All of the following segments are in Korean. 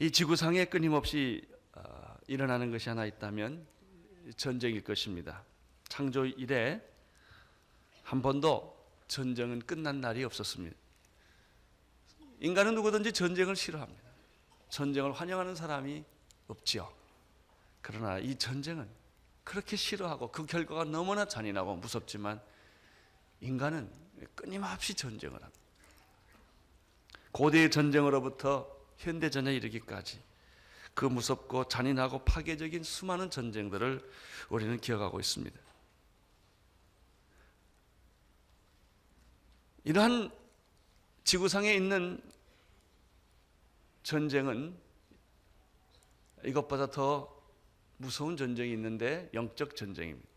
이 지구상에 끊임없이 일어나는 것이 하나 있다면 전쟁일 것입니다. 창조 이래 한 번도 전쟁은 끝난 날이 없었습니다. 인간은 누구든지 전쟁을 싫어합니다. 전쟁을 환영하는 사람이 없지요. 그러나 이 전쟁은 그렇게 싫어하고 그 결과가 너무나 잔인하고 무섭지만 인간은 끊임없이 전쟁을 합니다. 고대의 전쟁으로부터 현대전에 이르기까지 그 무섭고 잔인하고 파괴적인 수많은 전쟁들을 우리는 기억하고 있습니다. 이러한 지구상에 있는 전쟁은 이것보다 더 무서운 전쟁이 있는데 영적 전쟁입니다.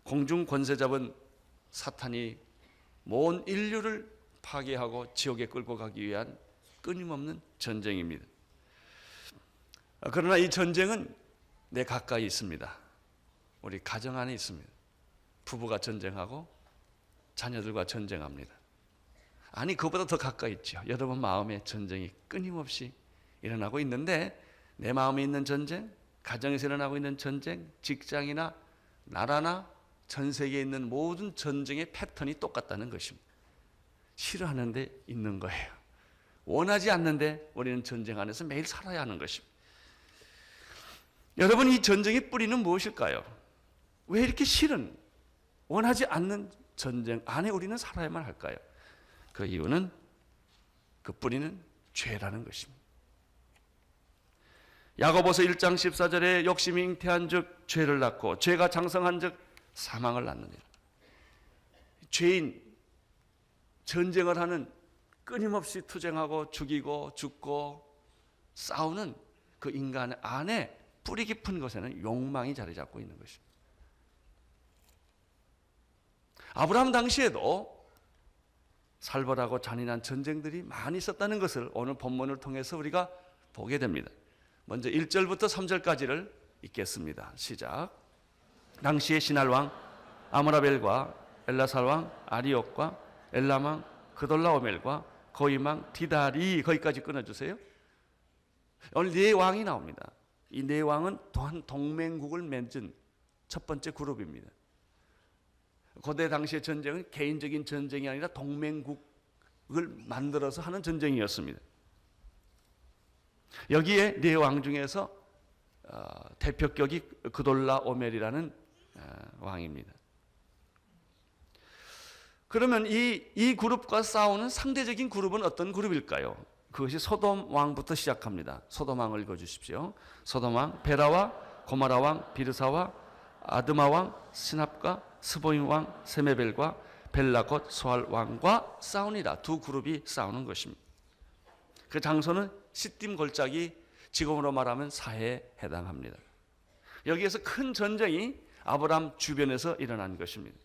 공중 권세 잡은 사탄이 온 인류를 파괴하고 지옥에 끌고 가기 위한 끊임없는 전쟁입니다. 그러나 이 전쟁은 내 가까이 있습니다. 우리 가정 안에 있습니다. 부부가 전쟁하고 자녀들과 전쟁합니다. 아니, 그보다 더 가까이 있죠. 여러분 마음에 전쟁이 끊임없이 일어나고 있는데 내 마음에 있는 전쟁, 가정에서 일어나고 있는 전쟁, 직장이나 나라나 전 세계에 있는 모든 전쟁의 패턴이 똑같다는 것입니다. 싫어하는데 있는 거예요. 원하지 않는데 우리는 전쟁 안에서 매일 살아야 하는 것입니다. 여러분, 이 전쟁의 뿌리는 무엇일까요? 왜 이렇게 싫은, 원하지 않는 전쟁 안에 우리는 살아야만 할까요? 그 이유는, 그 뿌리는 죄라는 것입니다. 야고보서 1장 14절에 욕심이 잉태한 즉 죄를 낳고 죄가 장성한 즉 사망을 낳느니라. 죄인, 전쟁을 하는, 끊임없이 투쟁하고 죽이고 죽고 싸우는 그 인간 안에 뿌리 깊은 곳에는 욕망이 자리 잡고 있는 것입니다. 아브라함 당시에도 살벌하고 잔인한 전쟁들이 많이 있었다는 것을 오늘 본문을 통해서 우리가 보게 됩니다. 먼저 1절부터 3절까지를 읽겠습니다. 시작. 당시의 신할왕 아므라벨과 엘라살왕 아리옥과 엘람왕 그돌라오멜과 고임왕 디달이, 거기까지 끊어주세요. 오늘 네 왕이 나옵니다. 이 네 왕은 또한 동맹국을 맺은 첫 번째 그룹입니다. 고대 당시의 전쟁은 개인적인 전쟁이 아니라 동맹국을 만들어서 하는 전쟁이었습니다. 여기에 네 왕 중에서 대표격이 그돌라오멜이라는 왕입니다. 그러면 이 그룹과 싸우는 상대적인 그룹은 어떤 그룹일까요? 그것이 소돔 왕부터 시작합니다. 소돔 왕을 읽어주십시오. 소돔 왕 베라와 고모라 왕 비르사와 아드마 왕 스납과 스보임 왕 세메벨과 벨라 곧 소알 왕과 싸우니라. 두 그룹이 싸우는 것입니다. 그 장소는 시딤 골짜기, 지금으로 말하면 사해에 해당합니다. 여기에서 큰 전쟁이 아브라함 주변에서 일어난 것입니다.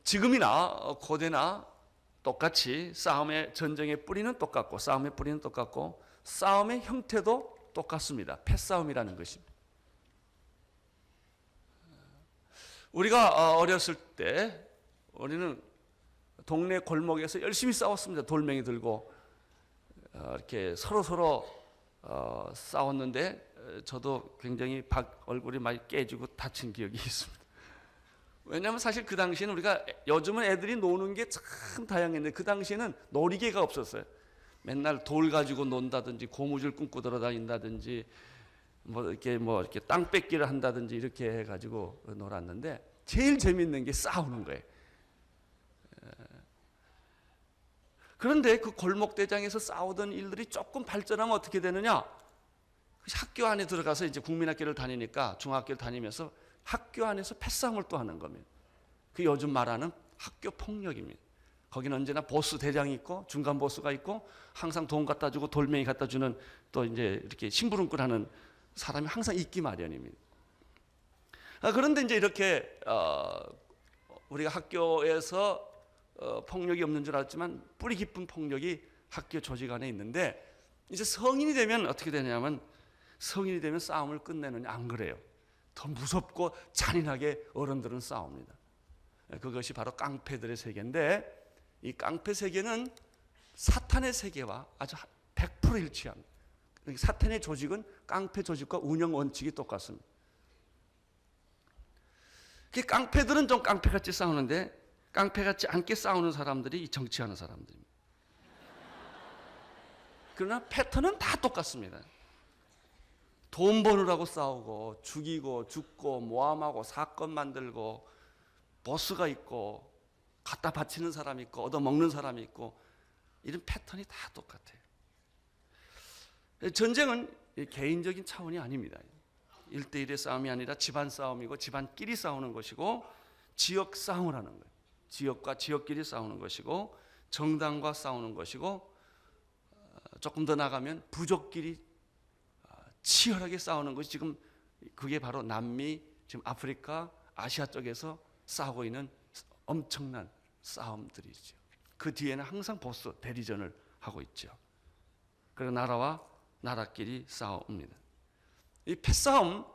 지금이나 고대나 똑같이 싸움의 전쟁의 뿌리는 똑같고 싸움의 뿌리는 똑같고 싸움의 형태도 똑같습니다. 패싸움이라는 것입니다. 우리가 어렸을 때 우리는 동네 골목에서 열심히 싸웠습니다. 돌멩이 들고 이렇게 서로 싸웠는데 저도 굉장히 얼굴이 많이 깨지고 다친 기억이 있습니다. 왜냐하면 사실 그 당시에는 우리가, 요즘은 애들이 노는 게 참 다양했는데 그 당시에는 놀이개가 없었어요. 맨날 돌 가지고 논다든지 고무줄 끊고 돌아다닌다든지 이렇게 땅 뺏기를 한다든지 이렇게 해가지고 놀았는데 제일 재밌는 게 싸우는 거예요. 그런데 그 골목대장에서 싸우던 일들이 조금 발전하면 어떻게 되느냐? 학교 안에 들어가서 이제 국민학교를 다니니까 중학교를 다니면서 학교 안에서 패싸움을 또 하는 겁니다. 그 요즘 말하는 학교 폭력입니다. 거기는 언제나 보스 대장이 있고 중간 보스가 있고 항상 돈 갖다 주고 돌멩이 갖다 주는 또 이제 이렇게 심부름꾼하는 사람이 항상 있기 마련입니다. 그런데 이제 이렇게 우리가 학교에서 폭력이 없는 줄 알았지만 뿌리 깊은 폭력이 학교 조직 안에 있는데 이제 성인이 되면 어떻게 되냐면 성인이 되면 싸움을 끝내느냐? 안 그래요. 더 무섭고 잔인하게 어른들은 싸웁니다. 그것이 바로 깡패들의 세계인데 이 깡패 세계는 사탄의 세계와 아주 100% 일치합니다. 사탄의 조직은 깡패 조직과 운영 원칙이 똑같습니다. 깡패들은 좀 깡패같이 싸우는데 깡패같이 않게 싸우는 사람들이 정치하는 사람들입니다. 그러나 패턴은 다 똑같습니다. 돈 버느라고 싸우고 죽이고 죽고 모함하고 사건 만들고 보스가 있고 갖다 바치는 사람이 있고 얻어먹는 사람이 있고 이런 패턴이 다 똑같아요. 전쟁은 개인적인 차원이 아닙니다. 1대1의 싸움이 아니라 집안 싸움이고 집안끼리 싸우는 것이고 지역 싸움을 하는 거예요. 지역과 지역끼리 싸우는 것이고 정당과 싸우는 것이고 조금 더 나가면 부족끼리 치열하게 싸우는 것이 지금 그게 바로 남미, 지금 아프리카, 아시아 쪽에서 싸우고 있는 엄청난 싸움들이죠. 그 뒤에는 항상 보스 대리전을 하고 있죠. 그리고 나라와 나라끼리 싸웁니다. 이 패싸움,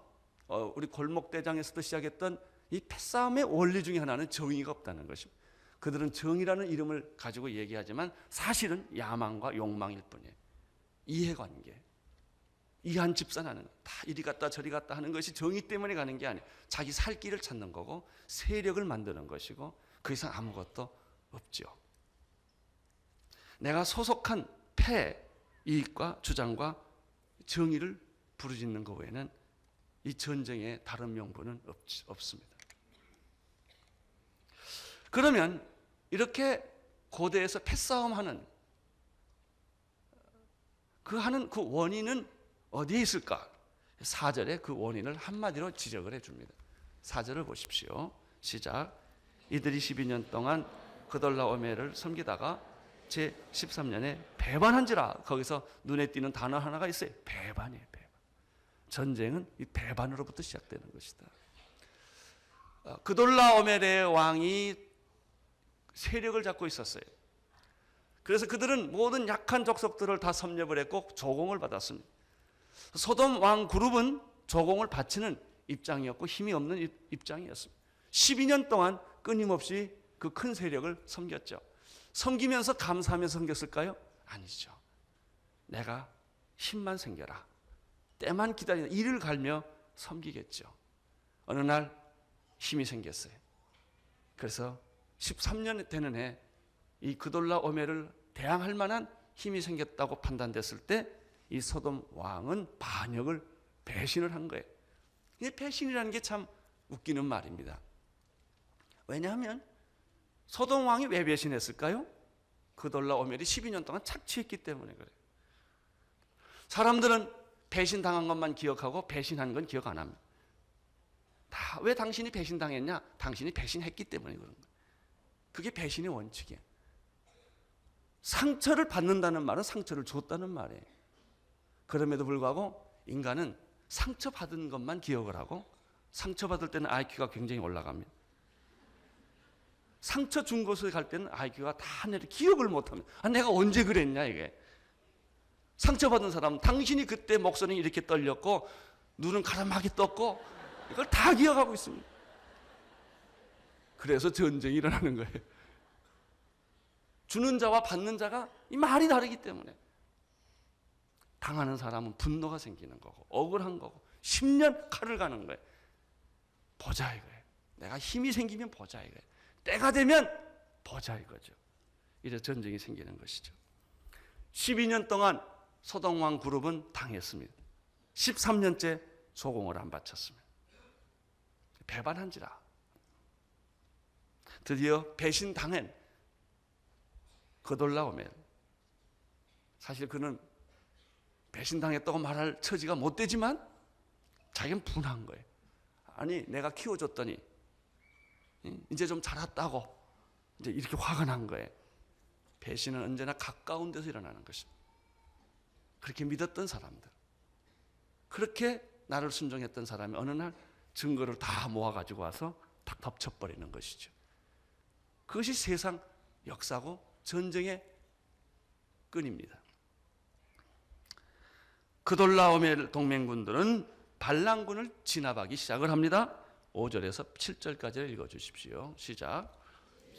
우리 골목대장에서도 시작했던 이 패싸움의 원리 중에 하나는 정의가 없다는 것입니다. 그들은 정의라는 이름을 가지고 얘기하지만 사실은 야망과 욕망일 뿐이에요. 이해관계, 이한 집산하는 거, 다 이리 갔다 저리 갔다 하는 것이 정의 때문에 가는 게 아니에요. 자기 살 길을 찾는 거고 세력을 만드는 것이고 그 이상 아무것도 없죠. 내가 소속한 패 이익과 주장과 정의를 부르짖는 것 외에는 이 전쟁의 다른 명분은 없습니다. 그러면 이렇게 고대에서 패싸움하는 그 원인은 어디에 있을까? 4절에 그 원인을 한마디로 지적을 해줍니다. 4절을 보십시오. 시작. 이들이 12년 동안 그돌라오메를 섬기다가 제 13년에 배반한지라. 거기서 눈에 띄는 단어 하나가 있어요. 배반이에요. 배반. 전쟁은 이 배반으로부터 시작되는 것이다. 그돌라오멜의 왕이 세력을 잡고 있었어요. 그래서 그들은 모든 약한 족속들을 다 섭렵을 했고 조공을 받았습니다. 소돔 왕 그룹은 조공을 바치는 입장이었고 힘이 없는 입장이었습니다. 12년 동안 끊임없이 그 큰 세력을 섬겼죠. 섬기면서 감사하면서 섬겼을까요? 아니죠. 내가 힘만 생겨라. 때만 기다리다 이를 갈며 섬기겠죠. 어느 날 힘이 생겼어요. 그래서 13년 되는 해 이 그돌라오멜을 대항할 만한 힘이 생겼다고 판단됐을 때 이 소돔 왕은 반역을 배신을 한 거예요. 이 배신이라는 게 참 웃기는 말입니다. 왜냐하면 소돔 왕이 왜 배신했을까요? 그돌라오멜이 12년 동안 착취했기 때문에 그래요. 사람들은 배신당한 것만 기억하고 배신한 건 기억 안 합니다. 다 왜 당신이 배신당했냐? 당신이 배신했기 때문에 그런 거예요. 그게 배신의 원칙이에요. 상처를 받는다는 말은 상처를 줬다는 말이에요. 그럼에도 불구하고 인간은 상처받은 것만 기억을 하고 상처받을 때는 IQ가 굉장히 올라갑니다. 상처 준 곳에 갈 때는 IQ가 다 내려 기억을 못합니다. 내가 언제 그랬냐 이게. 상처받은 사람은 당신이 그때 목소리는 이렇게 떨렸고 눈은 가라막이 떴고 이걸 다 기억하고 있습니다. 그래서 전쟁이 일어나는 거예요. 주는 자와 받는 자가 이 말이 다르기 때문에 당하는 사람은 분노가 생기는 거고 억울한 거고 10년 칼을 가는 거예요. 보자 이거예요. 내가 힘이 생기면 보자 이거예요. 때가 되면 보자 이거죠. 이제 전쟁이 생기는 것이죠. 12년 동안 소돔왕 그룹은 당했습니다. 13년째 소공을 안 바쳤습니다. 배반한지라. 드디어 배신당한 그돌라오멜. 사실 그는 배신당했다고 말할 처지가 못 되지만 자기는 분한 거예요. 아니 내가 키워줬더니 이제 좀 자랐다고 이제 이렇게 화가 난 거예요. 배신은 언제나 가까운 데서 일어나는 것입니다. 그렇게 믿었던 사람들, 그렇게 나를 순종했던 사람이 어느 날 증거를 다 모아가지고 와서 딱 덮쳐버리는 것이죠. 그것이 세상 역사고 전쟁의 끈입니다. 그돌라오멜 동맹군들은 발랑군을 진압하기 시작을 합니다. 5절에서 7절까지를 읽어주십시오. 시작.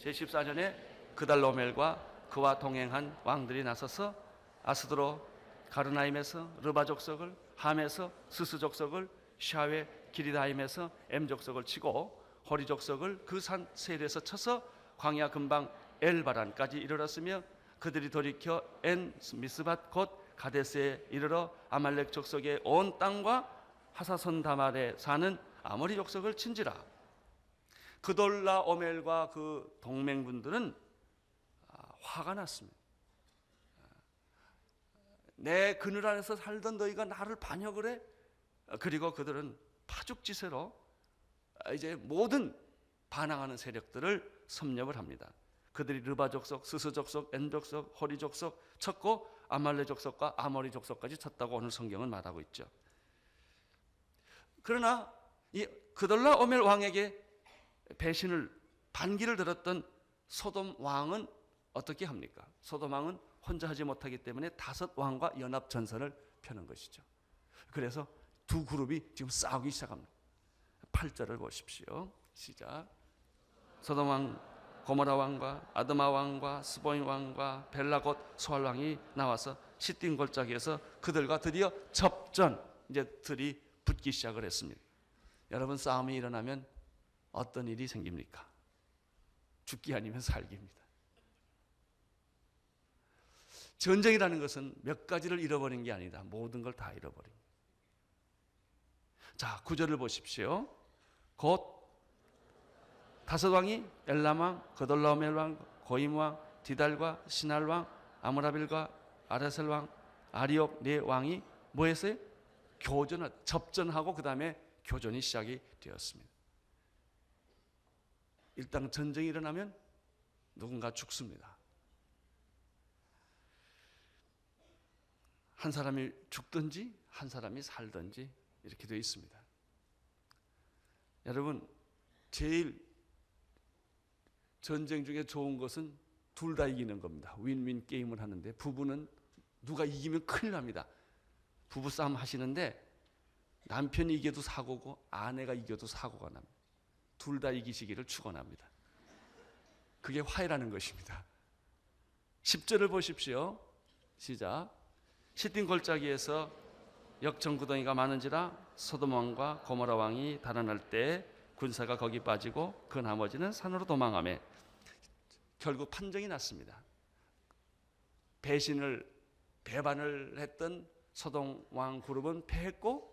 제14년에 그돌라오멜과 그와 동행한 왕들이 나서서 아스드로 가르나임에서 르바 족속을, 함에서 스스 족속을, 샤웨 기리다임에서 엠 족속을 치고 호리 족속을 그 산 세일에서 쳐서 광야 근방 엘바란까지 이르렀으며 그들이 돌이켜 엔 미스밭 곧 가데스에 이르러 아말렉 족속의 온 땅과 하사손 다말에 사는 아모리 족속을 친지라. 그돌라 오멜과 그 동맹군들은 화가 났습니다. 내 그늘 안에서 살던 너희가 나를 반역을 해? 그리고 그들은 파죽지세로 이제 모든 반항하는 세력들을 섭렵을 합니다. 그들이 르바 족속, 스스 족속, 엔 족속, 호리 족속 쳤고 아말렉 족속과 아모리 족속까지 쳤다고 오늘 성경은 말하고 있죠. 그러나 이 그돌라 오멜 왕에게 배신을 반기를 들었던 소돔 왕은 어떻게 합니까? 소돔 왕은 혼자 하지 못하기 때문에 5 왕과 연합 전선을 펴는 것이죠. 그래서 두 그룹이 지금 싸우기 시작합니다. 8절을 보십시오. 시작. 소돔 왕, 고모라 왕과 아드마 왕과 스보임 왕과 벨라 곧 소알 왕이 나와서 시딤 골짜기에서 그들과 드디어 접전, 이제 들이 붙기 시작을 했습니다. 여러분, 싸움이 일어나면 어떤 일이 생깁니까? 죽기 아니면 살기입니다. 전쟁이라는 것은 몇 가지를 잃어버린 게 아니다. 모든 걸 다 잃어버립니다. 자, 9절을 보십시오. 곧 5 왕이 엘람 왕, 그돌라오멜 왕, 고임 왕, 디달과 시날 왕, 아므라빌과 아라셀 왕, 아리옥 4 왕이 뭐 했어요? 접전하고 그 다음에 교전이 시작이 되었습니다. 일단 전쟁이 일어나면 누군가 죽습니다. 한 사람이 죽든지 한 사람이 살든지 이렇게 되어 있습니다. 여러분, 제일 전쟁 중에 좋은 것은 둘 다 이기는 겁니다. 윈윈 게임을 하는데 부부는 누가 이기면 큰일 납니다. 부부싸움 하시는데 남편이 이겨도 사고고 아내가 이겨도 사고가 납니다. 둘 다 이기시기를 축원합니다. 그게 화해라는 것입니다. 10절을 보십시오. 시작. 시딤 골짜기에서 역청구덩이가 많은지라 소돔 왕과 고모라 왕이 달아날 때 군사가 거기 빠지고 그 나머지는 산으로 도망하며 결국 판정이 났습니다. 배반을 했던 소돔 왕 그룹은 패했고,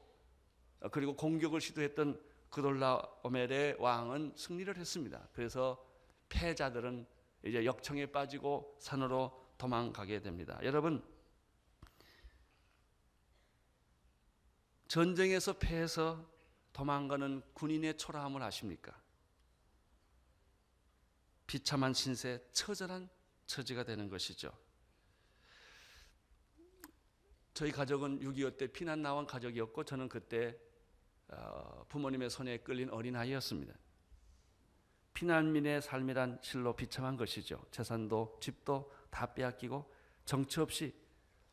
그리고 공격을 시도했던 그돌라오멜의 왕은 승리를 했습니다. 그래서 패자들은 이제 역청에 빠지고 산으로 도망가게 됩니다. 여러분, 전쟁에서 패해서 도망가는 군인의 초라함을 아십니까? 비참한 신세, 처절한 처지가 되는 것이죠. 저희 가족은 6.25 때 피난 나온 가족이었고, 저는 그때 부모님의 손에 끌린 어린아이였습니다. 피난민의 삶이란 실로 비참한 것이죠. 재산도 집도 다 빼앗기고 정처 없이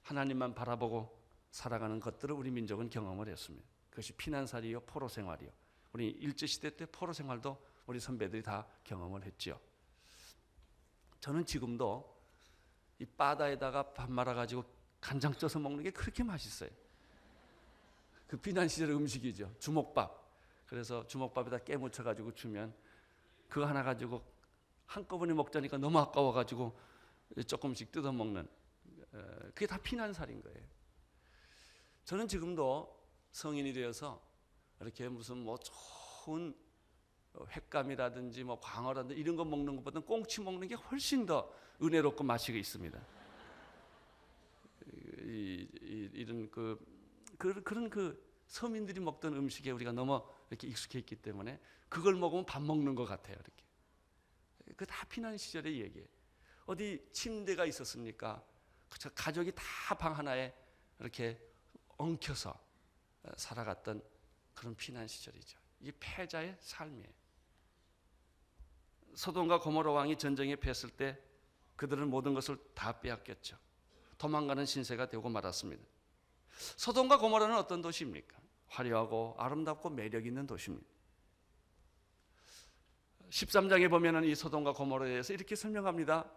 하나님만 바라보고 살아가는 것들을 우리 민족은 경험을 했습니다. 그것이 피난살이요, 포로 생활이요. 우리 일제시대 때 포로 생활도 우리 선배들이 다 경험을 했죠. 저는 지금도 이 바다에다가 밥 말아가지고 간장 쪄서 먹는 게 그렇게 맛있어요. 그 피난 시절 음식이죠. 주먹밥. 그래서 주먹밥에다 깨 묻혀가지고 주면 그거 하나 가지고 한꺼번에 먹자니까 너무 아까워가지고 조금씩 뜯어 먹는, 그게 다 피난살인 거예요. 저는 지금도 성인이 되어서 이렇게 무슨 뭐 좋은 횟감이라든지 뭐 광어라든지 이런 거 먹는 것보다 꽁치 먹는 게 훨씬 더 은혜롭고 맛이 있습니다. 이런 그런 서민들이 먹던 음식에 우리가 너무 이렇게 익숙해 있기 때문에 그걸 먹으면 밥 먹는 것 같아요. 이렇게. 그 다 피난 시절의 얘기예요. 어디 침대가 있었습니까? 가족이 다 방 하나에 이렇게 엉켜서 살아갔던 그런 피난 시절이죠. 이게 패자의 삶이에요. 소돔과 고모라 왕이 전쟁에 패했을 때 그들은 모든 것을 다 빼앗겼죠. 도망가는 신세가 되고 말았습니다. 소돔과 고모라는 어떤 도시입니까? 화려하고 아름답고 매력 있는 도시입니다. 13장에 보면은 이 소돔과 고모라에 대해서 이렇게 설명합니다.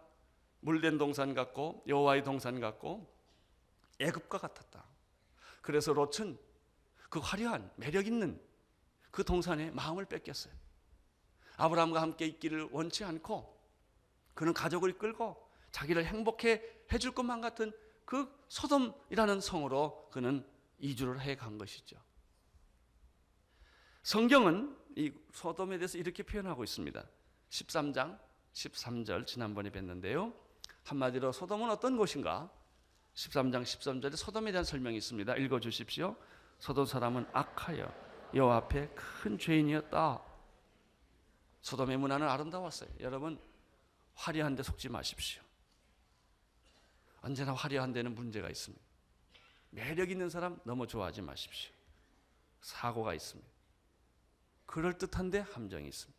물된 동산 같고 여호와의 동산 같고 애굽과 같았다. 그래서 롯은 그 화려한 매력 있는 그 동산에 마음을 뺏겼어요. 아브라함과 함께 있기를 원치 않고 그는 가족을 끌고 자기를 행복해 해줄 것만 같은 그 소돔이라는 성으로 그는 이주를 해 간 것이죠. 성경은 이 소돔에 대해서 이렇게 표현하고 있습니다. 13장 13절 지난번에 뵀는데요. 한마디로 소돔은 어떤 곳인가? 13장 13절에 소돔에 대한 설명이 있습니다. 읽어주십시오. 소돔 사람은 악하여 여호와 앞에 큰 죄인이었다. 소돔의 문화는 아름다웠어요. 여러분, 화려한 데 속지 마십시오. 언제나 화려한 데는 문제가 있습니다. 매력 있는 사람 너무 좋아하지 마십시오. 사고가 있습니다. 그럴듯한데 함정이 있습니다.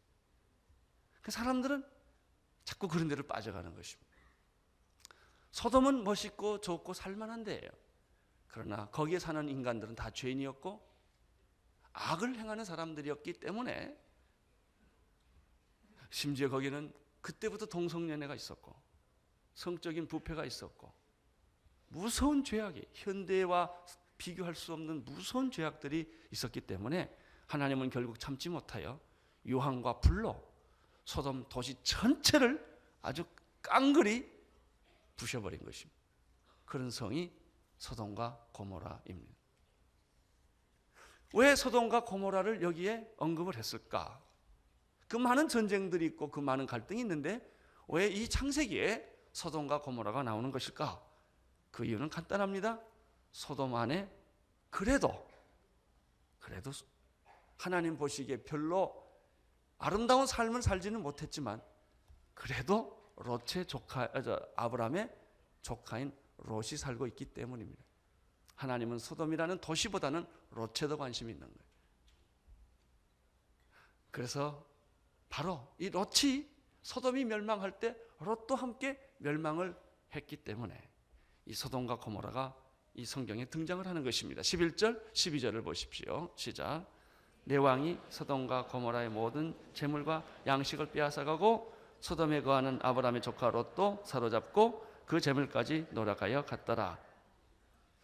그 사람들은 자꾸 그런 데를 빠져가는 것입니다. 소돔은 멋있고 좋고 살만한 데예요. 그러나 거기에 사는 인간들은 다 죄인이었고 악을 행하는 사람들이었기 때문에 심지어 거기는 그때부터 동성연애가 있었고 성적인 부패가 있었고 무서운 죄악이 현대와 비교할 수 없는 무서운 죄악들이 있었기 때문에 하나님은 결국 참지 못하여 유황과 불로 소돔 도시 전체를 아주 깡그리 부셔버린 것입니다. 그런 성이 소돔과 고모라입니다. 왜 소돔과 고모라를 여기에 언급을 했을까? 그 많은 전쟁들이 있고 그 많은 갈등이 있는데 왜 이 창세기에 소돔과 고모라가 나오는 것일까? 그 이유는 간단합니다. 소돔 안에 그래도 하나님 보시기에 별로 아름다운 삶을 살지는 못했지만 그래도 아브라함의 조카인 롯이 살고 있기 때문입니다. 하나님은 소돔이라는 도시보다는 롯에 더 관심이 있는 거예요. 그래서 바로 이 롯이 소돔이 멸망할 때 롯도 함께 멸망을 했기 때문에 이 소돔과 고모라가 이 성경에 등장을 하는 것입니다. 11절, 12절을 보십시오. 시작. 내 왕이 소돔과 고모라의 모든 재물과 양식을 빼앗아가고 소돔에 거하는 아브라함의 조카 롯도 사로잡고 그 재물까지 노력하여 갔더라.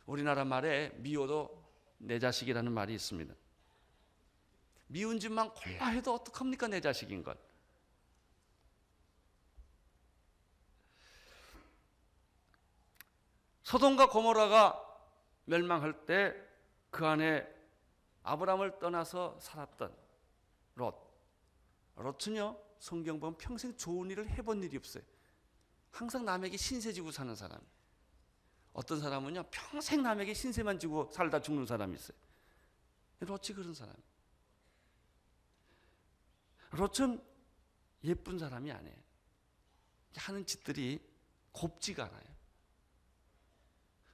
우리나라 말에 미워도 내 자식이라는 말이 있습니다. 미운 짓만 골라 해도 어떡합니까? 내 자식인 것. 소돔과 고모라가 멸망할 때 그 안에 아브라함을 떠나서 살았던 롯은요 성경 보면 평생 좋은 일을 해본 일이 없어요. 항상 남에게 신세 지고 사는 사람. 어떤 사람은요 평생 남에게 신세만 지고 살다 죽는 사람이 있어요. 롯이 그런 사람. 롯은 예쁜 사람이 아니에요. 하는 짓들이 곱지가 않아요.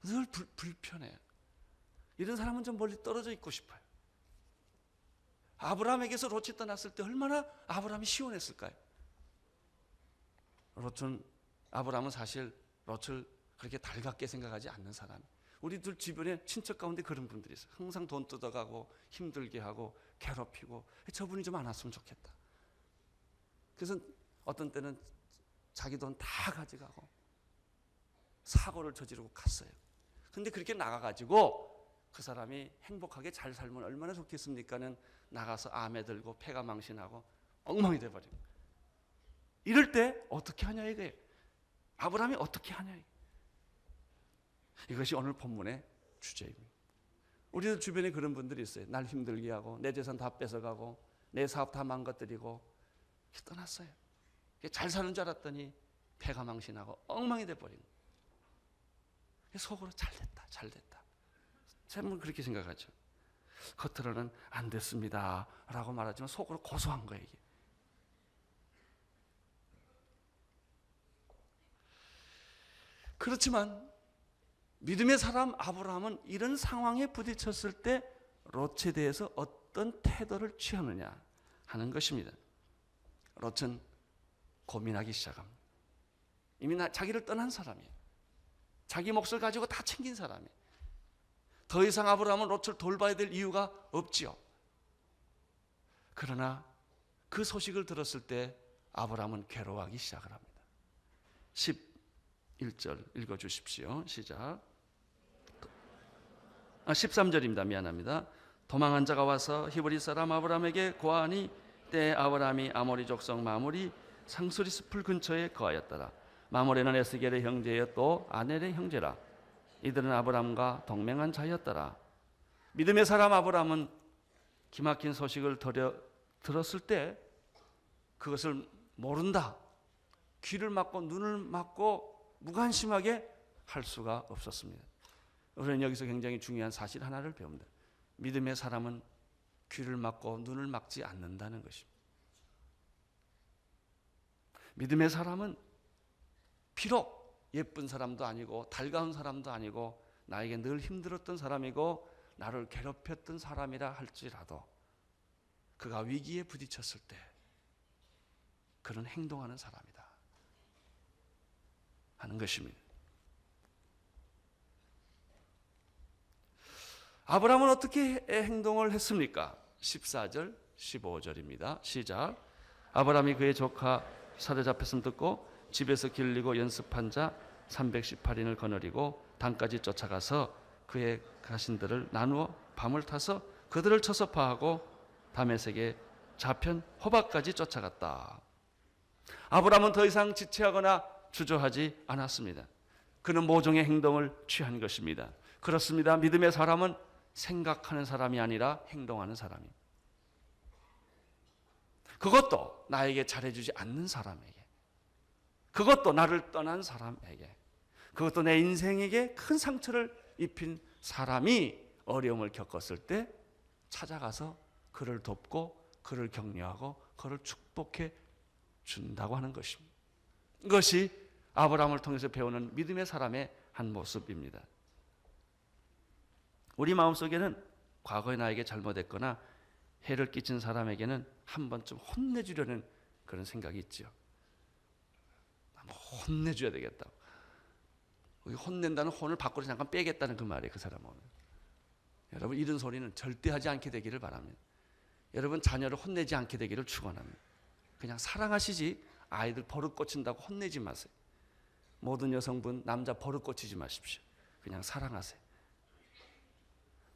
늘 불편해요. 이런 사람은 좀 멀리 떨어져 있고 싶어요. 아브라함에게서 롯이 떠났을 때 얼마나 아브라함이 시원했을까요? 아브라함은 사실 롯을 그렇게 달갑게 생각하지 않는 사람. 우리들 주변에 친척 가운데 그런 분들이 있어요. 항상 돈 뜯어가고 힘들게 하고 괴롭히고 저분이 좀 안 왔으면 좋겠다. 그래서 어떤 때는 자기 돈 다 가져가고 사고를 저지르고 갔어요. 근데 그렇게 나가가지고 그 사람이 행복하게 잘 살면 얼마나 좋겠습니까는 나가서 암에 들고 폐가 망신하고 엉망이 돼버리고 이럴 때 어떻게 하냐 이거예요. 아브라함이 어떻게 하냐 이것이 오늘 본문의 주제입니다. 우리들 주변에 그런 분들이 있어요. 날 힘들게 하고 내 재산 다 뺏어가고 내 사업 다 망가뜨리고 떠났어요. 잘 사는 줄 알았더니 폐가 망신하고 엉망이 돼버린 거예요. 속으로 잘됐다. 사람은 그렇게 생각하죠. 겉으로는 안 됐습니다 라고 말하지만 속으로 고소한 거예요. 이게. 그렇지만 믿음의 사람 아브라함은 이런 상황에 부딪혔을 때 롯에 대해서 어떤 태도를 취하느냐 하는 것입니다. 롯은 고민하기 시작합니다. 이미 자기를 떠난 사람이에요. 자기 몫을 가지고 다 챙긴 사람이에요. 더 이상 아브라함은 롯을 돌봐야 될 이유가 없지요. 그러나 그 소식을 들었을 때 아브라함은 괴로워하기 시작을 합니다. 1절 읽어주십시오. 시작. 13절입니다. 미안합니다. 도망한 자가 와서 히브리 사람 아브라함에게 고하니 때에 아브라함이 아모리 족속 마므리 상수리 숲을 근처에 거하였더라. 마므리는 에스겔의 형제여 또 아넬의 형제라. 이들은 아브라함과 동맹한 자였더라. 믿음의 사람 아브라함은 기막힌 소식을 들었을 때 그것을 모른다, 귀를 막고 눈을 막고 무관심하게 할 수가 없었습니다. 우리는 여기서 굉장히 중요한 사실 하나를 배웁니다. 믿음의 사람은 귀를 막고 눈을 막지 않는다는 것입니다. 믿음의 사람은 비록 예쁜 사람도 아니고 달가운 사람도 아니고 나에게 늘 힘들었던 사람이고 나를 괴롭혔던 사람이라 할지라도 그가 위기에 부딪혔을 때 그는 행동하는 사람이다 하는 것입니다. 아브라함은 어떻게 행동을 했습니까? 14절 15절입니다. 시작. 아브라함이 그의 조카 사로잡혔음을 듣고 집에서 길리고 연습한 자 318인을 거느리고 단까지 쫓아가서 그의 가신들을 나누어 밤을 타서 그들을 쳐서 파하고 다메섹의 좌편 호박까지 쫓아갔다. 아브라함은 더 이상 지체하거나 주저하지 않았습니다. 그는 모종의 행동을 취한 것입니다. 그렇습니다. 믿음의 사람은 생각하는 사람이 아니라 행동하는 사람입니다. 그것도 나에게 잘해주지 않는 사람에게, 그것도 나를 떠난 사람에게, 그것도 내 인생에게 큰 상처를 입힌 사람이 어려움을 겪었을 때 찾아가서 그를 돕고 그를 격려하고 그를 축복해 준다고 하는 것입니다. 이것이 아브라함을 통해서 배우는 믿음의 사람의 한 모습입니다. 우리 마음속에는 과거에 나에게 잘못했거나 해를 끼친 사람에게는 한 번쯤 혼내주려는 그런 생각이 있죠. 혼내줘야 되겠다. 혼낸다는 혼을 밖으로 잠깐 빼겠다는 그 말이에요. 그 사람은. 여러분, 이런 소리는 절대 하지 않게 되기를 바랍니다. 여러분, 자녀를 혼내지 않게 되기를 축원합니다. 그냥 사랑하시지 아이들 버릇 고친다고 혼내지 마세요. 모든 여성분 남자 버릇 고치지 마십시오. 그냥 사랑하세요.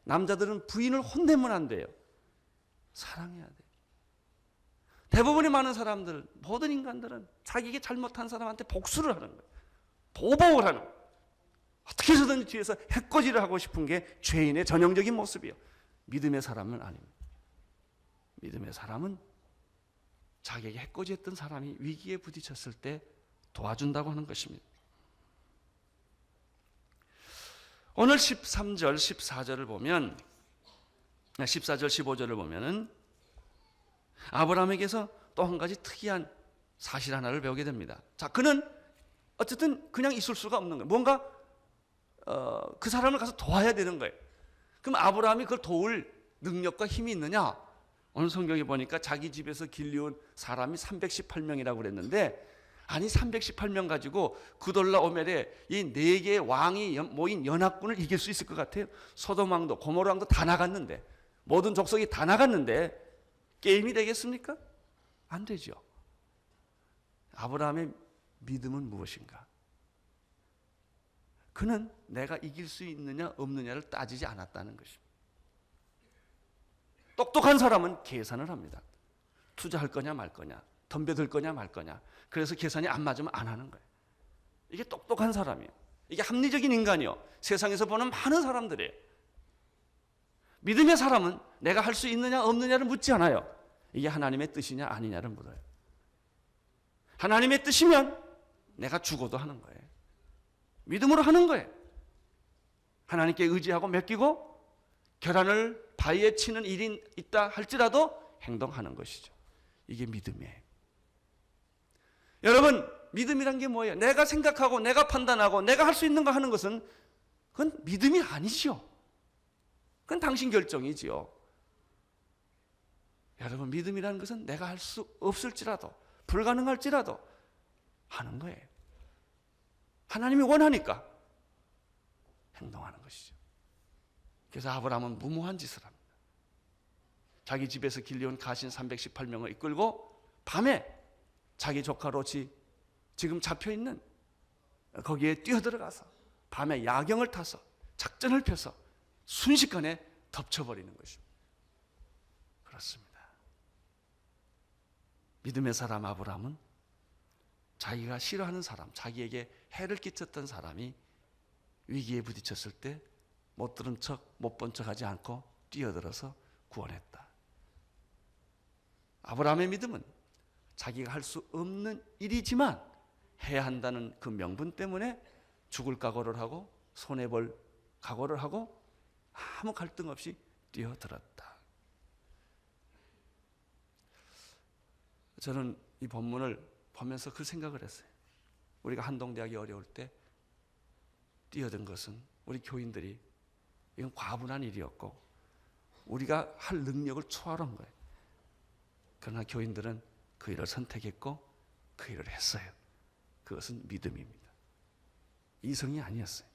남자들은 부인을 혼내면 안 돼요. 사랑해야 돼요. 대부분의 많은 사람들, 모든 인간들은 자기에게 잘못한 사람한테 복수를 하는 거예요. 보복을 하는 거예요. 어떻게 해서든 뒤에서 해코지를 하고 싶은 게 죄인의 전형적인 모습이에요. 믿음의 사람은 아닙니다. 믿음의 사람은 자기에게 해코지했던 사람이 위기에 부딪혔을 때 도와준다고 하는 것입니다. 오늘 13절, 14절을 보면 14절, 15절을 보면은 아브라함에게서 또 한 가지 특이한 사실 하나를 배우게 됩니다. 자, 그는 어쨌든 그냥 있을 수가 없는 거예요. 뭔가 그 사람을 가서 도와야 되는 거예요. 그럼 아브라함이 그걸 도울 능력과 힘이 있느냐? 오늘 성경에 보니까 자기 집에서 길리온 사람이 318명이라고 그랬는데, 아니 318명 가지고 그돌라오멜의 이 4개의 왕이 모인 연합군을 이길 수 있을 것 같아요? 소돔 왕도 고모르 왕도 다 나갔는데, 모든 족속이 다 나갔는데 게임이 되겠습니까? 안 되죠. 아브라함의 믿음은 무엇인가? 그는 내가 이길 수 있느냐 없느냐를 따지지 않았다는 것입니다. 똑똑한 사람은 계산을 합니다. 투자할 거냐 말 거냐, 덤벼들 거냐 말 거냐. 그래서 계산이 안 맞으면 안 하는 거예요. 이게 똑똑한 사람이에요. 이게 합리적인 인간이요. 세상에서 보는 많은 사람들이에요. 믿음의 사람은 내가 할 수 있느냐 없느냐를 묻지 않아요. 이게 하나님의 뜻이냐 아니냐를 물어요. 하나님의 뜻이면 내가 죽어도 하는 거예요. 믿음으로 하는 거예요. 하나님께 의지하고 맡기고 계란을 바위에 치는 일이 있다 할지라도 행동하는 것이죠. 이게 믿음이에요. 여러분, 믿음이란 게 뭐예요? 내가 생각하고 내가 판단하고 내가 할 수 있는 거 하는 것은 그건 믿음이 아니죠. 그건 당신 결정이지요. 여러분, 믿음이라는 것은 내가 할 수 없을지라도 불가능할지라도 하는 거예요. 하나님이 원하니까 행동하는 것이죠. 그래서 아브라함은 무모한 짓을 합니다. 자기 집에서 길리온 가신 318명을 이끌고 밤에 자기 조카 롯이 지금 잡혀있는 거기에 뛰어들어가서 밤에 야경을 타서 작전을 펴서 순식간에 덮쳐버리는 것입니다. 그렇습니다. 믿음의 사람 아브라함은 자기가 싫어하는 사람, 자기에게 해를 끼쳤던 사람이 위기에 부딪혔을 때 못 들은 척, 못 본 척 하지 않고 뛰어들어서 구원했다. 아브라함의 믿음은 자기가 할 수 없는 일이지만 해야 한다는 그 명분 때문에 죽을 각오를 하고 손해볼 각오를 하고 아무 갈등 없이 뛰어들었다. 저는 이 본문을 보면서 그 생각을 했어요. 우리가 한동대학이 어려울 때 뛰어든 것은 우리 교인들이 이건 과분한 일이었고 우리가 할 능력을 초월한 거예요. 그러나 교인들은 그 일을 선택했고 그 일을 했어요. 그것은 믿음입니다. 이성이 아니었어요.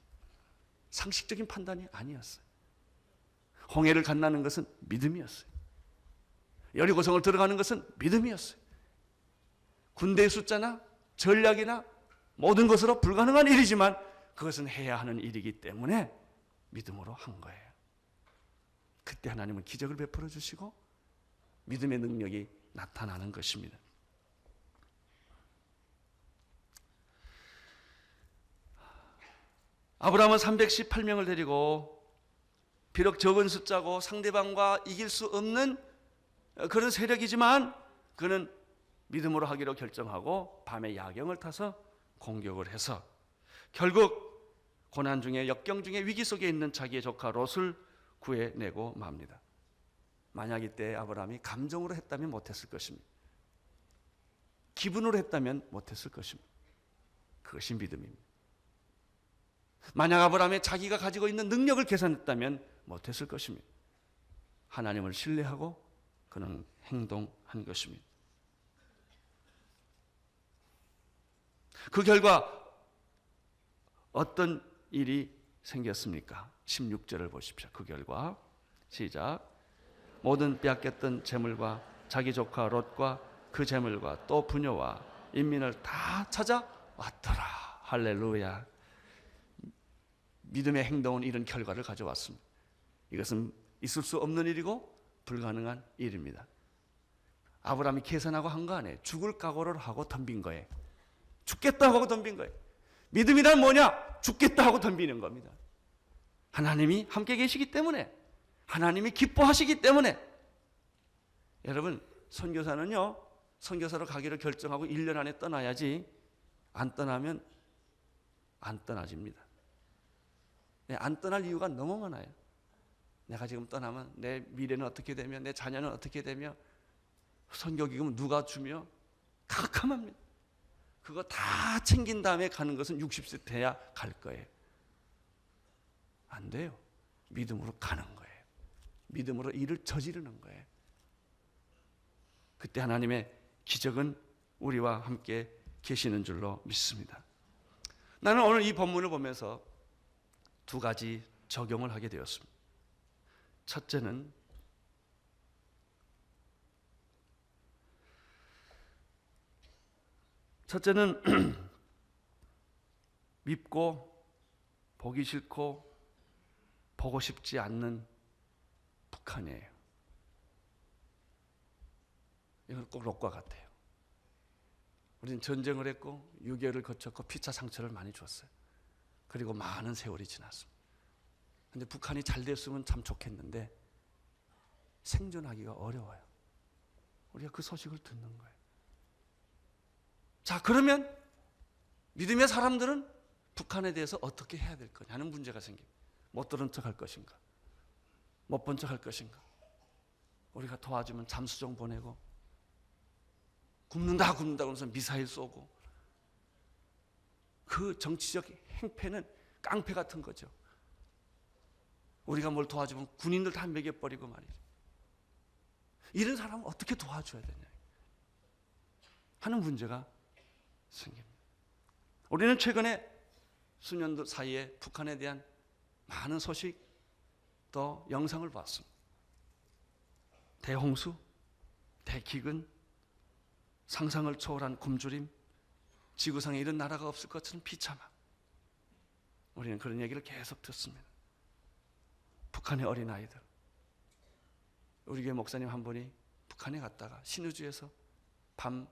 상식적인 판단이 아니었어요. 홍해를 건너는 것은 믿음이었어요. 여리고성을 들어가는 것은 믿음이었어요. 군대의 숫자나 전략이나 모든 것으로 불가능한 일이지만 그것은 해야 하는 일이기 때문에 믿음으로 한 거예요. 그때 하나님은 기적을 베풀어 주시고 믿음의 능력이 나타나는 것입니다. 아브라함은 318명을 데리고 비록 적은 숫자고 상대방과 이길 수 없는 그런 세력이지만 그는 믿음으로 하기로 결정하고 밤에 야경을 타서 공격을 해서 결국 고난 중에 역경 중에 위기 속에 있는 자기의 조카 롯을 구해내고 맙니다. 만약 이때 아브라함이 감정으로 했다면 못했을 것입니다. 기분으로 했다면 못했을 것입니다. 그것이 믿음입니다. 만약 아브라함이 자기가 가지고 있는 능력을 계산했다면 못했을 것입니다. 하나님을 신뢰하고 그는 행동한 것입니다. 그 결과 어떤 일이 생겼습니까? 16절을 보십시오. 그 결과 시작. 모든 빼앗겼던 재물과 자기 조카 롯과 그 재물과 또 부녀와 인민을 다 찾아왔더라. 할렐루야. 믿음의 행동은 이런 결과를 가져왔습니다. 이것은 있을 수 없는 일이고 불가능한 일입니다. 아브라함이 계산하고 한 거 아니에요. 죽을 각오를 하고 덤빈 거예요. 죽겠다 하고 덤빈 거예요. 믿음이란 뭐냐? 죽겠다 하고 덤비는 겁니다. 하나님이 함께 계시기 때문에, 하나님이 기뻐하시기 때문에. 여러분, 선교사는요, 선교사로 가기를 결정하고 1년 안에 떠나야지 안 떠나면 안 떠나집니다. 안 떠날 이유가 너무 많아요. 내가 지금 떠나면 내 미래는 어떻게 되며 내 자녀는 어떻게 되며 선교기금은 누가 주며 캄캄합니다. 그거 다 챙긴 다음에 가는 것은 60세 돼야 갈 거예요. 안 돼요. 믿음으로 가는 거예요. 믿음으로 일을 저지르는 거예요. 그때 하나님의 기적은 우리와 함께 계시는 줄로 믿습니다. 나는 오늘 이 본문을 보면서 두 가지 적용을 하게 되었습니다. 첫째는 밉고 보기 싫고 보고 싶지 않는 북한이에요. 이건 꼭 롯과 같아요. 우리는 전쟁을 했고 6.25를 거쳤고 피차 상처를 많이 줬어요. 그리고 많은 세월이 지났습니다. 그런데 북한이 잘 됐으면 참 좋겠는데 생존하기가 어려워요. 우리가 그 소식을 듣는 거예요. 자, 그러면 믿음의 사람들은 북한에 대해서 어떻게 해야 될 거냐 하는 문제가 생깁니다. 못 들은 척 할 것인가? 못 본 척 할 것인가? 우리가 도와주면 잠수정 보내고 굶는다 그러면서 미사일 쏘고 그 정치적 행패는 깡패 같은 거죠. 우리가 뭘 도와주면 군인들 다 먹여버리고 말이죠. 이런 사람은 어떻게 도와줘야 되냐 하는 문제가 생깁니다. 우리는 최근에 수년도 사이에 북한에 대한 많은 소식 또 영상을 봤습니다. 대홍수, 대기근, 상상을 초월한 굶주림, 지구상에 이런 나라가 없을 것처럼 비참함. 우리는 그런 얘기를 계속 듣습니다. 북한의 어린아이들. 우리 교회 목사님 한 분이 북한에 갔다가 신의주에서 밤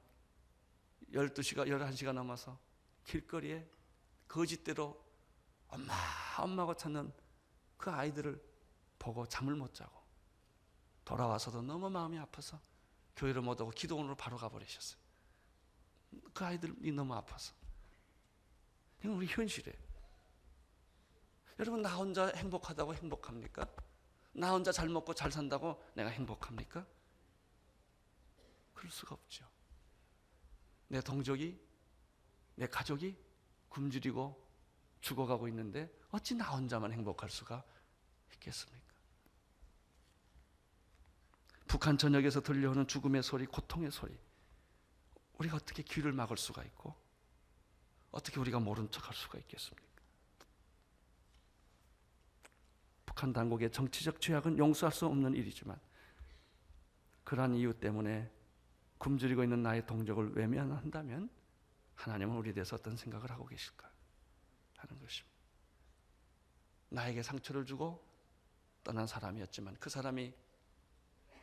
12시가 11시가 넘어서 길거리에 거짓대로 엄마고 찾는 그 아이들을 보고 잠을 못 자고 돌아와서도 너무 마음이 아파서 교회를 못 오고 기도원으로 바로 가버리셨어요. 그 아이들이 너무 아파서. 이건 우리 현실이에요. 여러분, 나 혼자 행복하다고 행복합니까? 나 혼자 잘 먹고 잘 산다고 내가 행복합니까? 그럴 수가 없죠. 내 동족이, 내 가족이 굶주리고 죽어가고 있는데 어찌 나 혼자만 행복할 수가 있겠습니까? 북한 전역에서 들려오는 죽음의 소리, 고통의 소리, 우리가 어떻게 귀를 막을 수가 있고 어떻게 우리가 모른 척할 수가 있겠습니까? 북한 당국의 정치적 죄악은 용서할 수 없는 일이지만 그러한 이유 때문에 굶주리고 있는 나의 동족을 외면한다면 하나님은 우리에 대해서 어떤 생각을 하고 계실까 하는 것입니다. 나에게 상처를 주고 떠난 사람이었지만 그 사람이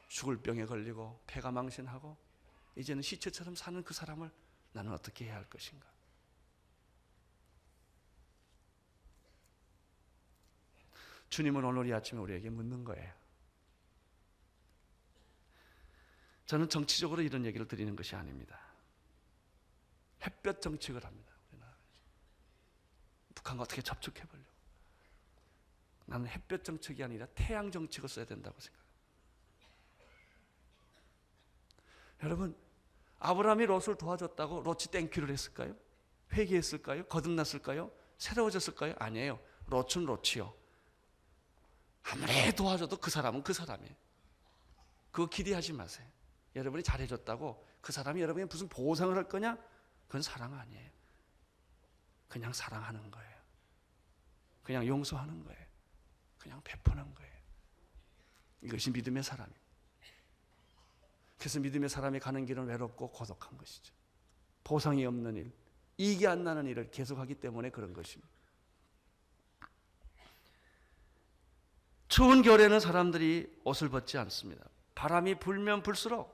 죽을 병에 걸리고 폐가 망신하고 이제는 시체처럼 사는 그 사람을 나는 어떻게 해야 할 것인가? 주님은 오늘 이 아침에 우리에게 묻는 거예요. 저는 정치적으로 이런 얘기를 드리는 것이 아닙니다. 햇볕 정책을 합니다. 우리나라에서. 북한과 어떻게 접촉해 보려고. 나는 햇볕 정책이 아니라 태양 정책을 써야 된다고 생각합니다. 여러분, 아브라함이 롯을 도와줬다고 롯이 땡큐를 했을까요? 회개했을까요? 거듭났을까요? 새로워졌을까요? 아니에요. 롯은 롯이요. 아무리 도와줘도 그 사람은 그 사람이에요. 그거 기대하지 마세요. 여러분이 잘해줬다고 그 사람이 여러분이 무슨 보상을 할 거냐? 그건 사랑 아니에요. 그냥 사랑하는 거예요. 그냥 용서하는 거예요. 그냥 베푸는 거예요. 이것이 믿음의 사람입니다. 그래서 믿음의 사람이 가는 길은 외롭고 고독한 것이죠. 보상이 없는 일, 이익이 안 나는 일을 계속하기 때문에 그런 것입니다. 추운 겨울에는 사람들이 옷을 벗지 않습니다. 바람이 불면 불수록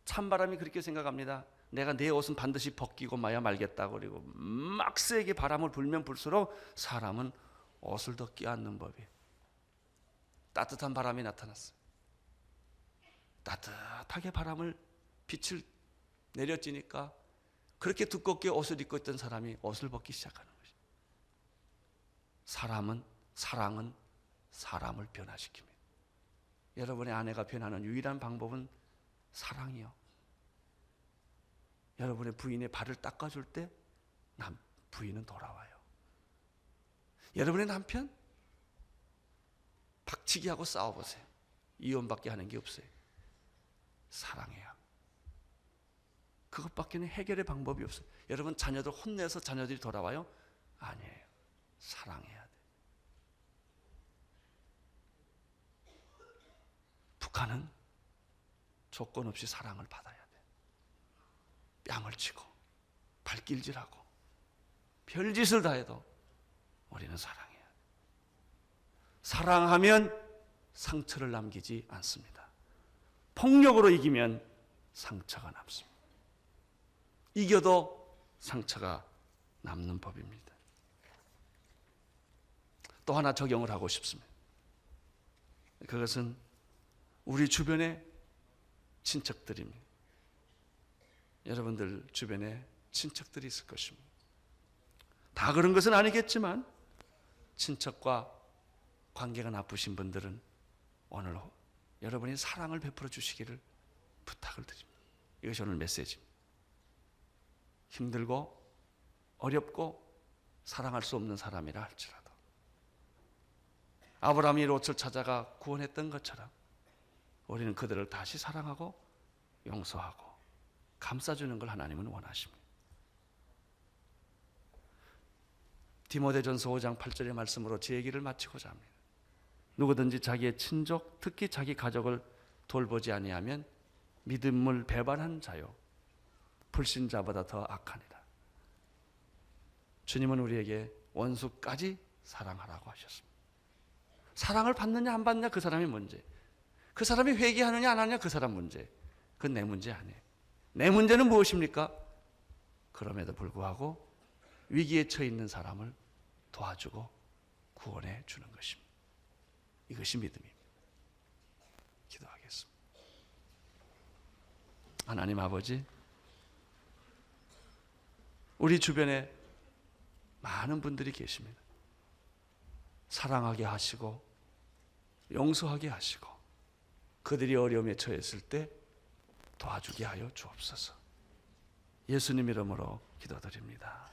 찬바람이 그렇게 생각합니다. 내가 내 옷은 반드시 벗기고 마야 말겠다. 그리고 막 세게 바람을 불면 불수록 사람은 옷을 더 껴안는 법이에요. 따뜻한 바람이 나타났어요. 따뜻하게 바람을 빛을 내려지니까 그렇게 두껍게 옷을 입고 있던 사람이 옷을 벗기 시작하는 것이죠. 사랑은 사람을 변화시킵니다. 여러분의 아내가 변하는 유일한 방법은 사랑이요. 여러분의 부인의 발을 닦아줄 때 부인은 돌아와요. 여러분의 남편 박치기하고 싸워보세요. 이혼밖에 하는 게 없어요. 사랑해요. 그것밖에는 해결의 방법이 없어요. 여러분 자녀들 혼내서 자녀들이 돌아와요? 아니에요. 사랑해야 돼요. 북한은 조건 없이 사랑을 받아야 돼. 뺨을 치고 발길질하고 별짓을 다 해도 우리는 사랑해야 돼. 사랑하면 상처를 남기지 않습니다. 폭력으로 이기면 상처가 남습니다. 이겨도 상처가 남는 법입니다. 또 하나 적용을 하고 싶습니다. 그것은 우리 주변의 친척들입니다. 여러분들 주변에 친척들이 있을 것입니다. 다 그런 것은 아니겠지만 친척과 관계가 나쁘신 분들은 오늘 여러분이 사랑을 베풀어 주시기를 부탁을 드립니다. 이것이 오늘 메시지입니다. 힘들고 어렵고 사랑할 수 없는 사람이라 할지라도 아브라함이 롯을 찾아가 구원했던 것처럼 우리는 그들을 다시 사랑하고 용서하고 감싸주는 걸 하나님은 원하십니다. 디모데전서 5장 8절의 말씀으로 제 얘기를 마치고자 합니다. 누구든지 자기의 친족, 특히 자기 가족을 돌보지 아니하면 믿음을 배반한 자요 불신자보다 더 악하니라. 주님은 우리에게 원수까지 사랑하라고 하셨습니다. 사랑을 받느냐 안 받느냐 그 사람의 문제. 그 사람이 회개하느냐 안 하느냐 그 사람 문제. 그건 내 문제 아니에요. 내 문제는 무엇입니까? 그럼에도 불구하고 위기에 처해 있는 사람을 도와주고 구원해 주는 것입니다. 이것이 믿음입니다. 기도하겠습니다. 하나님 아버지, 우리 주변에 많은 분들이 계십니다. 사랑하게 하시고 용서하게 하시고 그들이 어려움에 처했을 때 도와주게 하여 주옵소서. 예수님 이름으로 기도드립니다.